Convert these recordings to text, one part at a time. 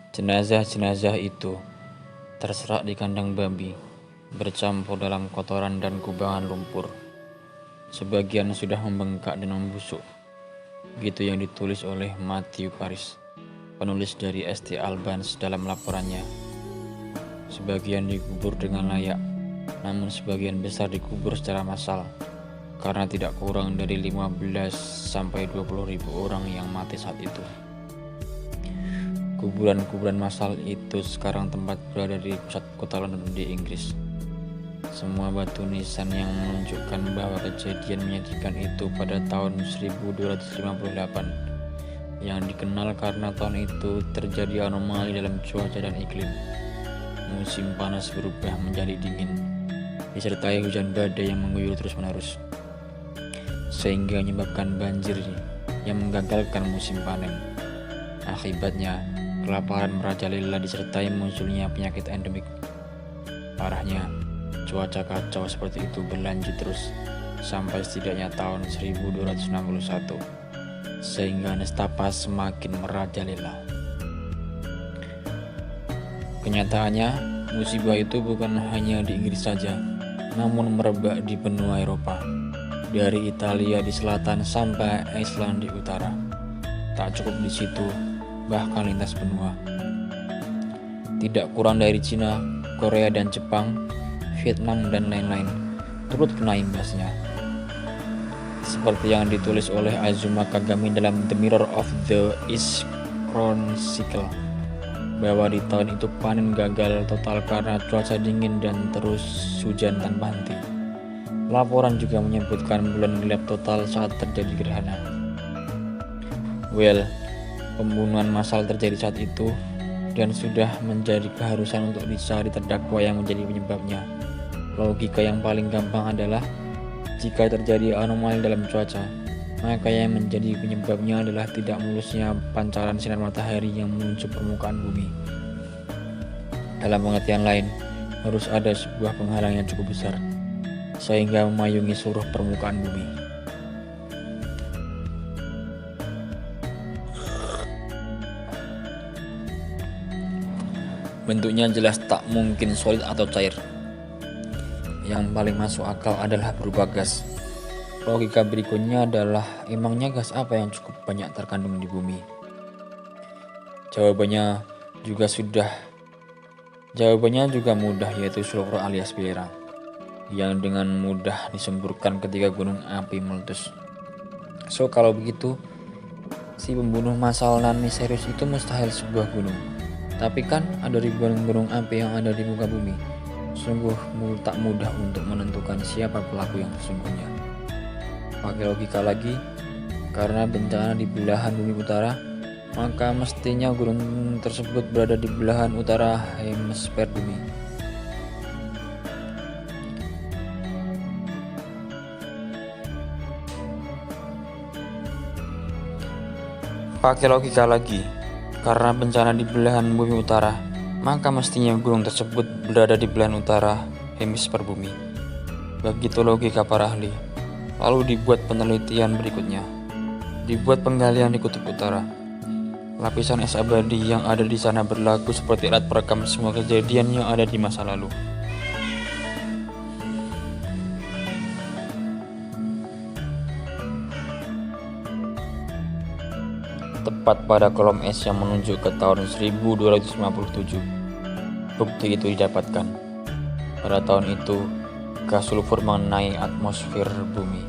Jenazah-jenazah itu terserak di kandang babi, bercampur dalam kotoran dan kubangan lumpur. Sebagian sudah membengkak dan membusuk. Begitu yang ditulis oleh Matthew Paris, penulis dari St. Albans dalam laporannya. Sebagian dikubur dengan layak, namun sebagian besar dikubur secara massal, karena tidak kurang dari 15-20 ribu orang yang mati saat itu. Kuburan-kuburan massal itu sekarang tempat berada di pusat kota London di Inggris. Semua batu nisan yang menunjukkan bahwa kejadian menyedihkan itu pada tahun 1258, yang dikenal karena tahun itu terjadi anomali dalam cuaca dan iklim. Musim panas berubah menjadi dingin, disertai hujan badai yang mengguyur terus-menerus, sehingga menyebabkan banjir yang menggagalkan musim panen. Akibatnya, kelaparan merajalela disertai munculnya penyakit endemik. Parahnya, cuaca kacau seperti itu berlanjut terus sampai setidaknya tahun 1261, sehingga nestapa semakin merajalela. Kenyataannya, musibah itu bukan hanya di Inggris saja, namun merebak di benua Eropa, dari Italia di selatan sampai Iceland di utara. Tak cukup di situ, bahkan lintas benua. Tidak kurang dari Cina, Korea dan Jepang, Vietnam dan lain-lain turut kena imbasnya. Seperti yang ditulis oleh Azuma Kagami dalam The Mirror of the East Chronicle, bahwa di tahun itu panen gagal total karena cuaca dingin dan terus hujan tanpa henti. Laporan juga menyebutkan bulan gelap total saat terjadi gerhana. Pembunuhan massal terjadi saat itu dan sudah menjadi keharusan untuk dicari terdakwa yang menjadi penyebabnya. Logika yang paling gampang adalah jika terjadi anomali dalam cuaca, maka yang menjadi penyebabnya adalah tidak mulusnya pancaran sinar matahari yang menuju permukaan bumi. Dalam pengertian lain, harus ada sebuah penghalang yang cukup besar sehingga memayungi seluruh permukaan bumi. Bentuknya jelas tak mungkin solid atau cair. Yang paling masuk akal adalah berupa gas. Logika berikutnya adalah, emangnya gas apa yang cukup banyak terkandung di bumi? Jawabannya juga mudah, yaitu sulfur alias belerang, yang dengan mudah disemburkan ketika gunung api meletus. So kalau begitu, si pembunuh massal nan misterius itu mustahil sebuah gunung. Tapi kan ada ribuan gunung api yang ada di muka bumi. Sungguh tak mudah untuk menentukan siapa pelaku yang sesungguhnya. Pakai logika lagi, karena bencana di belahan bumi utara, maka mestinya gunung tersebut berada di belahan utara hemisfer bumi. Pakai logika lagi, karena bencana di belahan bumi utara, maka mestinya gunung tersebut berada di belahan utara hemisfer bumi. Begitu logika para ahli. Lalu dibuat penelitian berikutnya. Dibuat penggalian di kutub utara. Lapisan es abadi yang ada di sana berlaku seperti alat perekam semua kejadian yang ada di masa lalu. Tepat pada kolom es yang menunjuk ke tahun 1257. Bukti itu didapatkan. Pada tahun itu, gas sulfur mengenai atmosfer bumi,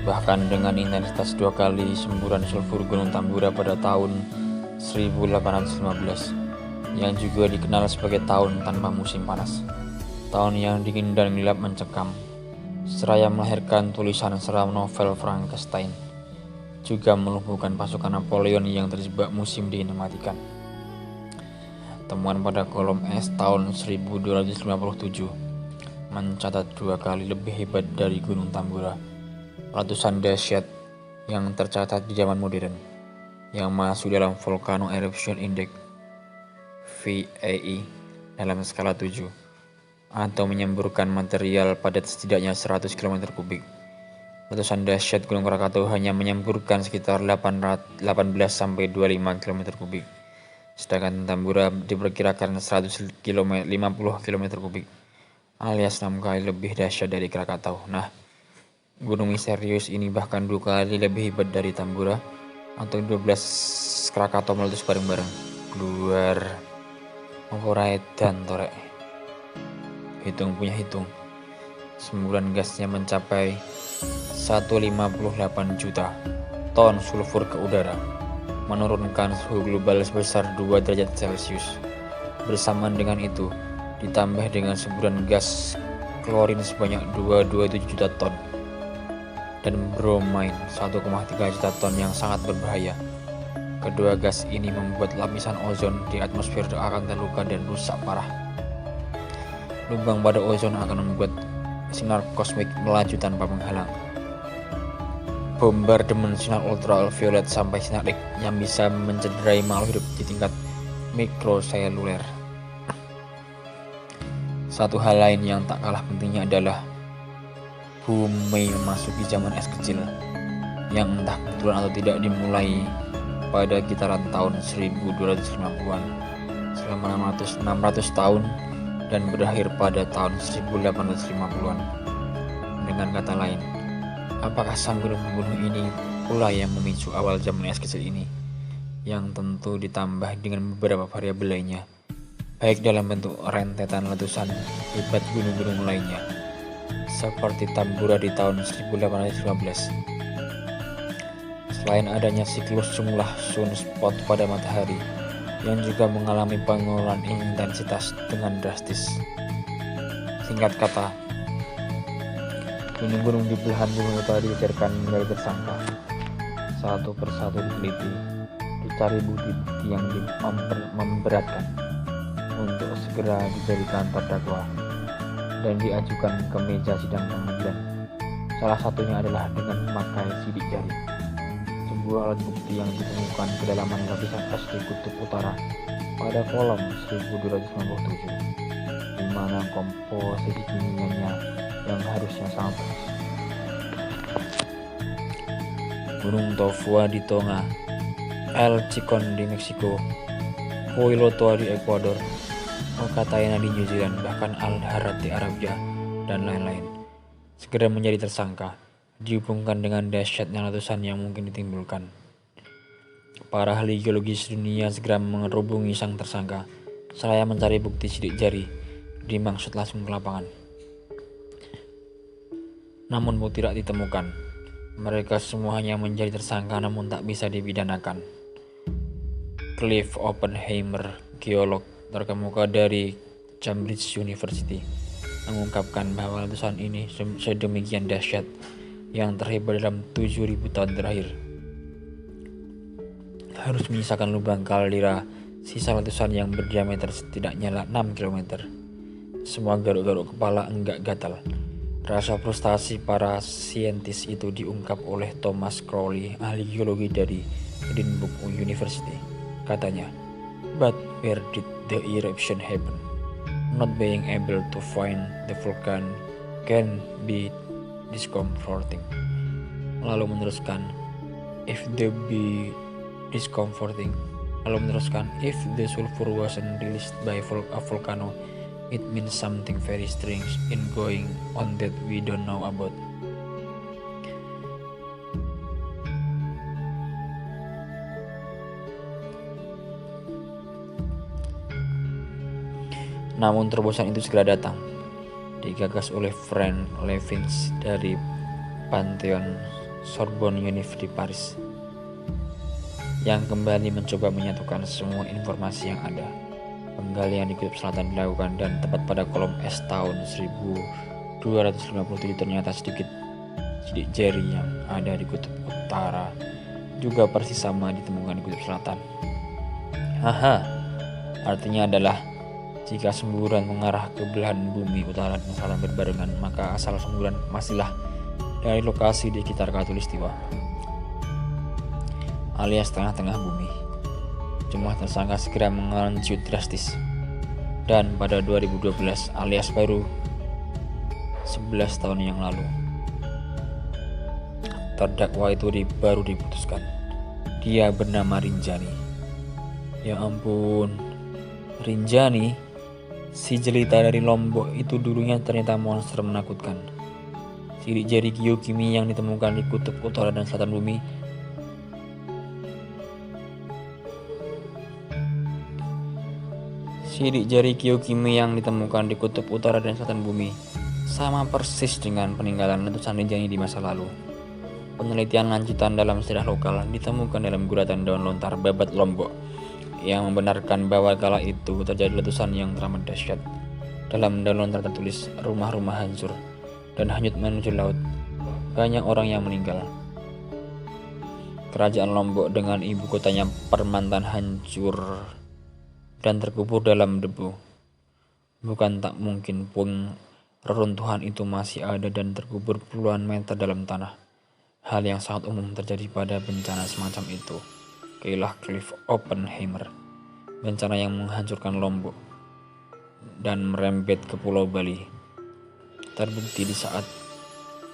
bahkan dengan intensitas 2 kali semburan sulfur Gunung Tambora pada tahun 1815, yang juga dikenal sebagai tahun tanpa musim panas. Tahun yang dingin dan gelap mencekam, seraya melahirkan tulisan seram novel Frankenstein, juga melumpuhkan pasukan Napoleon yang terjebak musim dingin mematikan. Temuan pada kolom es tahun 1257 mencatat 2 kali lebih hebat dari Gunung Tambora. Letusan dahsyat yang tercatat di zaman modern, yang masuk dalam Volcano Eruption Index (VEI) dalam skala 7, atau menyemburkan material padat setidaknya 100 km kubik. Letusan dahsyat Gunung Krakatau hanya menyemburkan sekitar 18-25 km kubik. sedangkan Tambora diperkirakan 50 km kubik, alias 6 kali lebih dahsyat dari Krakatau. Nah, gunung misterius ini bahkan 2 kali lebih hebat dari Tambora, atau 12 Krakatau meletus bareng-bareng. Luar Mangkurai dan Torek. Hitung punya hitung. Semburan gasnya mencapai 158 juta ton sulfur ke udara, menurunkan suhu global sebesar 2 derajat Celcius. Bersamaan dengan itu, ditambah dengan semburan gas klorin sebanyak 227 juta ton dan bromine 1,3 juta ton yang sangat berbahaya. Kedua gas ini membuat lapisan ozon di atmosfer akan terluka dan rusak parah. Lubang pada ozon akan membuat sinar kosmik melaju tanpa menghalang. Bombardemen sinar ultraviolet sampai sinar X yang bisa mencederai makhluk hidup di tingkat mikroseluler. Satu hal lain yang tak kalah pentingnya adalah bumi memasuki zaman es kecil yang entah kebetulan atau tidak dimulai pada kitaran tahun 1250-an selama 600 tahun dan berakhir pada tahun 1850-an. Dengan kata lain, apakah sang gunung-gunung ini pula yang memicu awal zaman es kecil ini, yang tentu ditambah dengan beberapa variabel lainnya, baik dalam bentuk rentetan letusan hebat gunung-gunung lainnya, seperti Tambora di tahun 1815. Selain adanya siklus jumlah sunspot pada matahari, yang juga mengalami penurunan intensitas dengan drastis. Singkat kata, gunung-gunung di belahan bumi utara dijadikan menjadi tersangka. Satu persatu diteliti, dicari bukti-bukti yang memberatkan untuk segera dijadikan terdakwa dan diajukan ke meja sidang pengadilan. Salah satunya adalah dengan memakai sidik jari, sebuah alat bukti yang ditemukan kedalaman lapisan es di kutub utara pada kolom 1297, di mana komposisi kimianya yang harusnya sangat bagus. Gunung Tofua di Tonga, El Chicon di Meksiko, Huilotoa di Ekuador, Okataena di New Zealand, bahkan Al-Harad di Arabia, dan lain-lain, segera menjadi tersangka, dihubungkan dengan dahsyatnya letusan yang mungkin ditimbulkan. Para ahli geologis dunia segera menghubungi sang tersangka, seraya mencari bukti sidik jari, dimaksud langsung ke lapangan. Namun bukti tidak ditemukan. Mereka semua hanya menjadi tersangka namun tak bisa dipidanakan. Cliff Oppenheimer, geolog terkemuka dari Cambridge University, mengungkapkan bahwa letusan ini sedemikian dahsyat yang terhebat dalam 7.000 tahun terakhir harus menyisakan lubang kaldera sisa letusan yang berdiameter setidaknya 6 km. Semua garuk-garuk kepala enggak gatal. Rasa frustasi para saintis itu diungkap oleh Thomas Crowley, ahli geologi dari Edinburgh University. Katanya, "But where did the eruption happen? Not being able to find the volcano can be discomforting." Lalu meneruskan, if the sulfur wasn't released by a volcano, it means something very strange in going on that we don't know about. Namun terobosan itu segera datang, digagas oleh Frank Levins dari Pantheon Sorbonne University Paris, yang kembali mencoba menyatukan semua informasi yang ada. Penggalian di kutub selatan dilakukan dan tepat pada kolom es tahun 1257 ternyata sidik jari yang ada di kutub utara juga persis sama ditemukan di kutub selatan. Artinya adalah jika semburan mengarah ke belahan bumi utara dan selatan berbarengan, maka asal semburan masihlah dari lokasi di sekitar Khatulistiwa, alias tengah-tengah bumi. Jumlah tersangka segera mengerucut drastis, dan pada 2012 alias baru 11 tahun yang lalu, terdakwa itu baru diputuskan. Dia bernama Rinjani. Ya ampun, Rinjani, si jelita dari Lombok itu dulunya ternyata monster menakutkan. Sidik jari geokimia yang ditemukan di kutub utara dan selatan bumi sama persis dengan peninggalan letusan Rinjani di masa lalu. Penelitian lanjutan dalam sejarah lokal ditemukan dalam guratan daun lontar babat Lombok yang membenarkan bahwa kala itu terjadi letusan yang teramat dahsyat. Dalam daun lontar tertulis rumah-rumah hancur dan hanyut menuju laut. Banyak orang yang meninggal. Kerajaan Lombok dengan ibu kotanya Permantan hancur dan terkubur dalam debu. Bukan tak mungkin pun reruntuhan itu masih ada dan terkubur puluhan meter dalam tanah. Hal yang sangat umum terjadi pada bencana semacam itu. Keilah Cliff Oppenheimer, bencana yang menghancurkan Lombok dan merembet ke Pulau Bali. Terbukti di saat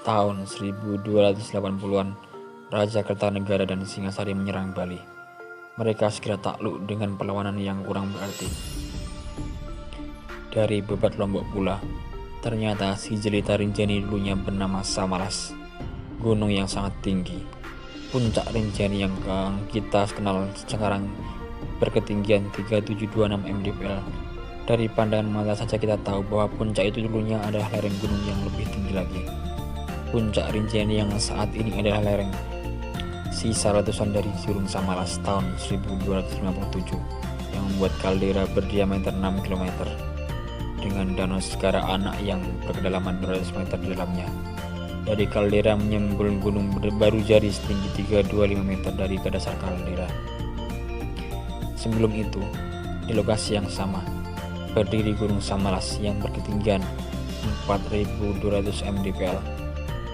tahun 1280-an Raja Kertanegara dan Singasari menyerang Bali. Mereka segera takluk dengan perlawanan yang kurang berarti. Dari bebat Lombok pula, ternyata si jelita Rinjani dulunya bernama Samalas, gunung yang sangat tinggi. Puncak Rinjani yang kita kenal sekarang berketinggian 3726 mdpl. Dari pandangan mata saja kita tahu bahwa puncak itu dulunya adalah lereng gunung yang lebih tinggi lagi. Puncak Rinjani yang saat ini adalah lereng sisa letusan dari Gunung Samalas tahun 1257 yang membuat kaldera berdiameter 6 km dengan danau Segara Anak yang berkedalaman 200 meter di dalamnya. Dari kaldera menyembul gunung baru jari setinggi 325 meter dari dasar kaldera. Sebelum itu, di lokasi yang sama, berdiri Gunung Samalas yang berketinggian 4.200 mdpl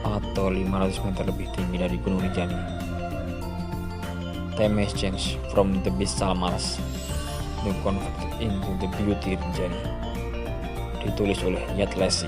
atau 500 meter lebih tinggi dari Gunung Rinjani. Time has changed from the beast Samalas to convert into the beauty Rinjani. Ditulis oleh Yat Lacy.